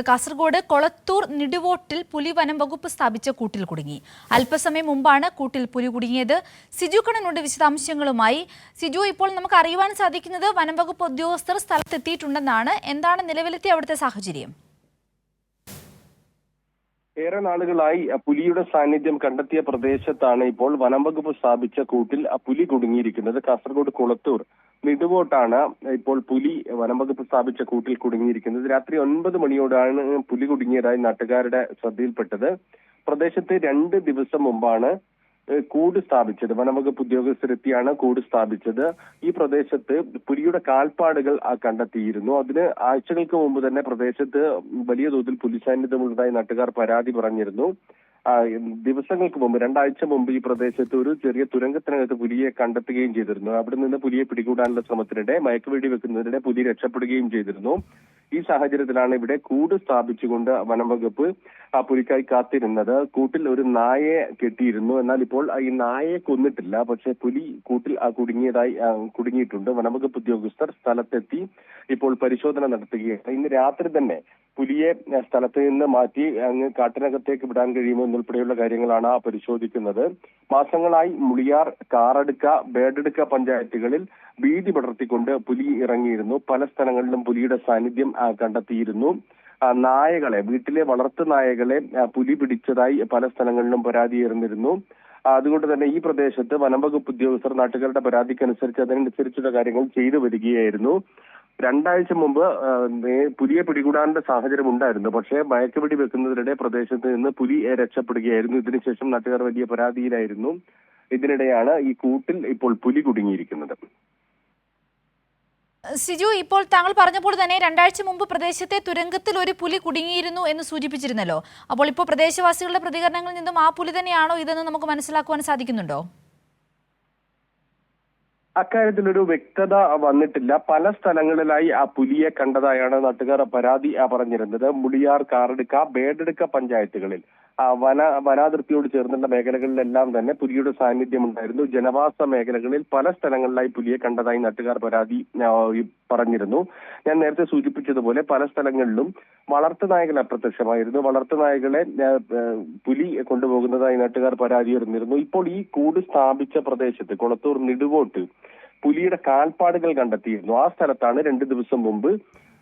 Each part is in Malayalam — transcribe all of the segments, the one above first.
കാസർഗോഡ് കൊളത്തൂർ നിടുവോട്ടിൽ പുലി വനം വകുപ്പ് സ്ഥാപിച്ച കൂട്ടിൽ കുടുങ്ങി. അല്പസമയം മുമ്പാണ് കൂട്ടിൽ പുലി കുടുങ്ങിയത്. സിജു കണ്ണനുണ്ട് വിശദാംശങ്ങളുമായി. സിജു, ഇപ്പോൾ നമുക്ക് അറിയുവാൻ സാധിക്കുന്നത് വനം വകുപ്പ് ഉദ്യോഗസ്ഥർ സ്ഥലത്തെത്തിയിട്ടുണ്ടെന്നാണ്. എന്താണ് നിലവിലെത്തിയ അവിടുത്തെ സാഹചര്യം? ഏറെ നാളുകളായി പുലിയുടെ സാന്നിധ്യം കണ്ടെത്തിയ പ്രദേശത്താണ് ഇപ്പോൾ വനം വകുപ്പ് സ്ഥാപിച്ച കൂട്ടിൽ പുലി കുടുങ്ങിയിരിക്കുന്നത്. കാസർഗോഡ് കുളത്തൂർ നിടുവോട്ടാണ് ഇപ്പോൾ പുലി വനം വകുപ്പ് സ്ഥാപിച്ച കൂട്ടിൽ കുടുങ്ങിയിരിക്കുന്നത്. രാത്രി 9 മണിയോടാണ് പുലി കുടുങ്ങിയതായി നാട്ടുകാരുടെ ശ്രദ്ധയിൽപ്പെട്ടത്. പ്രദേശത്ത് 2 ദിവസം മുമ്പാണ് കൂട് സ്ഥാപിച്ചത്. വനംവകുപ്പ് ഉദ്യോഗസ്ഥരെത്തിയാണ് കൂട് സ്ഥാപിച്ചത്. ഈ പ്രദേശത്ത് പുലിയുടെ കാൽപ്പാടുകൾ കണ്ടെത്തിയിരുന്നു. അതിന് ആഴ്ചകൾക്ക് മുമ്പ് തന്നെ പ്രദേശത്ത് വലിയ തോതിൽ പുലി സാന്നിധ്യമുള്ളതായി നാട്ടുകാർ പരാതി പറഞ്ഞിരുന്നു. ദിവസങ്ങൾക്ക് മുമ്പ് 2 ആഴ്ച മുമ്പ് ഈ പ്രദേശത്ത് ഒരു ചെറിയ തുരങ്കത്തിനകത്ത് പുലിയെ കണ്ടെത്തുകയും ചെയ്തിരുന്നു. അവിടെ നിന്ന് പുലിയെ പിടികൂടാനുള്ള ശ്രമത്തിനിടെ മയക്കുവെടി വെക്കുന്നതിനിടെ പുലി രക്ഷപ്പെടുകയും ചെയ്തിരുന്നു. ഈ സാഹചര്യത്തിലാണ് ഇവിടെ കൂട് സ്ഥാപിച്ചുകൊണ്ട് വനംവകുപ്പ് പുലിക്കായി കാത്തിരുന്നത്. കൂട്ടിൽ ഒരു നായയെ കെട്ടിയിരുന്നു. എന്നാൽ ഇപ്പോൾ ഈ നായയെ കൊന്നിട്ടില്ല. പക്ഷേ പുലി കൂട്ടിൽ കുടുങ്ങിയിട്ടുണ്ട്. വനംവകുപ്പ് ഉദ്യോഗസ്ഥർ സ്ഥലത്തെത്തി ഇപ്പോൾ പരിശോധന നടത്തുകയാണ്. ഇന്ന് രാത്രി തന്നെ പുലിയെ സ്ഥലത്ത് നിന്ന് മാറ്റി അങ്ങ് കാട്ടിനകത്തേക്ക് വിടാൻ കഴിയുമോ എന്നുൾപ്പെടെയുള്ള കാര്യങ്ങളാണ് പരിശോധിക്കുന്നത്. മാസങ്ങളായി മുളിയാർ, കാറടുക്ക, ബേഡടുക്ക പഞ്ചായത്തുകളിൽ ഭീതി പടർത്തിക്കൊണ്ട് പുലി ഇറങ്ങിയിരുന്നു. പല സ്ഥലങ്ങളിലും പുലിയുടെ സാന്നിധ്യം കണ്ടെത്തിയിരുന്നു. നായകളെ, വീട്ടിലെ വളർത്തു നായകളെ പുലി പിടിച്ചതായി പല സ്ഥലങ്ങളിലും പരാതിയേറുന്നിരുന്നു. അതുകൊണ്ട് തന്നെ ഈ പ്രദേശത്ത് വനംവകുപ്പ് ഉദ്യോഗസ്ഥർ നാട്ടുകാരുടെ പരാതിക്കനുസരിച്ച് അതിനനുസരിച്ചുള്ള കാര്യങ്ങൾ ചെയ്തു വരികയായിരുന്നു. 2 ആഴ്ച മുമ്പ് പുലിയെ പിടികൂടാനുള്ള സാഹചര്യം ഉണ്ടായിരുന്നു. പക്ഷേ മയക്കുവെടി വെക്കുന്നതിനിടെ പ്രദേശത്ത് നിന്ന് പുലി രക്ഷപ്പെടുകയായിരുന്നു. ഇതിനുശേഷം നാട്ടുകാർ വലിയ പരാതിയിലായിരുന്നു. ഇതിനിടെയാണ് ഈ കൂട്ടിൽ ഇപ്പോൾ പുലി കുടുങ്ങിയിരിക്കുന്നത്. സിജു, ഇപ്പോൾ താങ്കൾ പറഞ്ഞപ്പോൾ തന്നെ 2 ആഴ്ച മുമ്പ് പ്രദേശത്തെ തുരങ്കത്തിൽ ഒരു പുലി കുടുങ്ങിയിരുന്നു എന്ന് സൂചിപ്പിച്ചിരുന്നല്ലോ. അപ്പോൾ ഇപ്പോൾ പ്രദേശവാസികളുടെ പ്രതികരണങ്ങളിൽ നിന്നും ആ പുലി തന്നെയാണോ ഇതെന്ന് നമുക്ക് മനസ്സിലാക്കുവാൻ സാധിക്കുന്നുണ്ടോ? അക്കാര്യത്തിലൊരു വ്യക്തത വന്നിട്ടില്ല. പല സ്ഥലങ്ങളിലായി ആ പുലിയെ കണ്ടതായാണ് നാട്ടുകാർ പരാതി പറഞ്ഞിരുന്നത്. മുളിയാർ, കാറടുക്ക, ബേഡടുക്ക പഞ്ചായത്തുകളിൽ വനാതിർത്തിയോട് ചേർന്നുള്ള മേഖലകളിലെല്ലാം തന്നെ പുലിയുടെ സാന്നിധ്യം ഉണ്ടായിരുന്നു. ജനവാസ മേഖലകളിൽ പല സ്ഥലങ്ങളിലായി പുലിയെ കണ്ടതായി നാട്ടുകാർ പരാതി പറഞ്ഞിരുന്നു. ഞാൻ നേരത്തെ സൂചിപ്പിച്ചതുപോലെ പല സ്ഥലങ്ങളിലും വളർത്തുനായകൾ അപ്രത്യക്ഷമായിരുന്നു. വളർത്തുനായകളെ പുലി കൊണ്ടുപോകുന്നതായി നാട്ടുകാർ പരാതി ഉയർന്നിരുന്നു. ഇപ്പോൾ ഈ കൂട് സ്ഥാപിച്ച പ്രദേശത്ത് കൊളത്തൂർ നിടുവോട്ട് പുലിയുടെ കാൽപ്പാടുകൾ കണ്ടെത്തിയിരുന്നു. ആ സ്ഥലത്താണ് 2 ദിവസം മുമ്പ്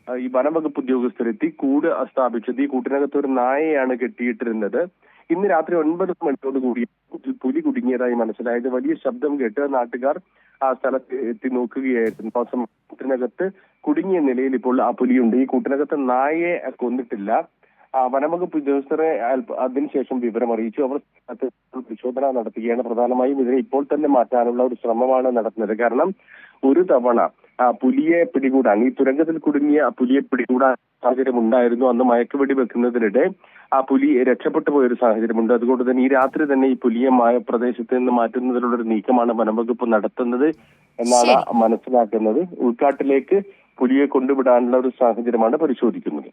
ഈ വനംവകുപ്പ് ഉദ്യോഗസ്ഥരെത്തി കൂട് സ്ഥാപിച്ചത്. ഈ കൂട്ടിനകത്ത് ഒരു നായയാണ് കെട്ടിയിട്ടിരുന്നത്. ഇന്ന് രാത്രി 9 മണിയോട് കൂടി പുലി കുടുങ്ങിയതായി മനസ്സിലായത്. വലിയ ശബ്ദം കേട്ട് നാട്ടുകാർ ആ സ്ഥലത്ത് എത്തി നോക്കുകയായിരുന്നു. കൂട്ടിനകത്ത് കുടുങ്ങിയ നിലയിൽ ഇപ്പോൾ ആ പുലിയുണ്ട്. ഈ കൂട്ടിനകത്ത് നായയെ കൊന്നിട്ടില്ല. വനംവകുപ്പ് ഉദ്യോഗസ്ഥരെ അതിനുശേഷം വിവരം അറിയിച്ചു. അവർ പരിശോധന നടത്തുകയാണ്. പ്രധാനമായും ഇതിനെ ഇപ്പോൾ തന്നെ മാറ്റാനുള്ള ഒരു ശ്രമമാണ് നടത്തുന്നത്. കാരണം ഒരു തവണ പുലിയെ പിടികൂടാൻ, ഈ തുരങ്കത്തിൽ കുടുങ്ങിയ പുലിയെ പിടികൂടാൻ സാഹചര്യം ഉണ്ടായിരുന്നു. അന്ന് മയക്കുവെടി വെക്കുന്നതിനിടെ ആ പുലി രക്ഷപ്പെട്ടു പോയൊരു സാഹചര്യമുണ്ട്. അതുകൊണ്ട് തന്നെ ഈ രാത്രി തന്നെ ഈ പുലിയെ പ്രദേശത്ത് നിന്ന് മാറ്റുന്നതിനുള്ള ഒരു നീക്കമാണ് വനംവകുപ്പ് നടത്തുന്നത് എന്നാണ് മനസ്സിലാക്കുന്നത്. ഉൾക്കാട്ടിലേക്ക് പുലിയെ കൊണ്ടുവിടാനുള്ള ഒരു സാഹചര്യമാണ് പരിശോധിക്കുന്നത്.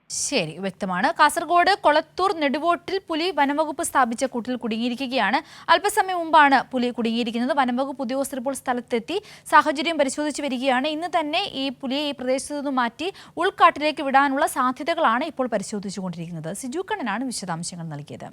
ശരി, വ്യക്തമാണ്. കാസർഗോഡ് കൊളത്തൂർ നെടുവോട്ടിൽ പുലി വനംവകുപ്പ് സ്ഥാപിച്ച കൂട്ടിൽ കുടുങ്ങിയിരിക്കുകയാണ്. അല്പസമയം മുമ്പാണ് പുലി കുടുങ്ങിയിരിക്കുന്നത്. വനംവകുപ്പ് ഉദ്യോഗസ്ഥർ ഇപ്പോൾ സ്ഥലത്തെത്തി സാഹചര്യം പരിശോധിച്ചു വരികയാണ്. ഇന്ന് തന്നെ ഈ പുലിയെ ഈ പ്രദേശത്തു നിന്ന് മാറ്റി ഉൾക്കാട്ടിലേക്ക് വിടാനുള്ള സാധ്യതകളാണ് ഇപ്പോൾ പരിശോധിച്ചുകൊണ്ടിരിക്കുന്നത്. സിജു കണ്ണനാണ് വിശദാംശങ്ങൾ നൽകിയത്.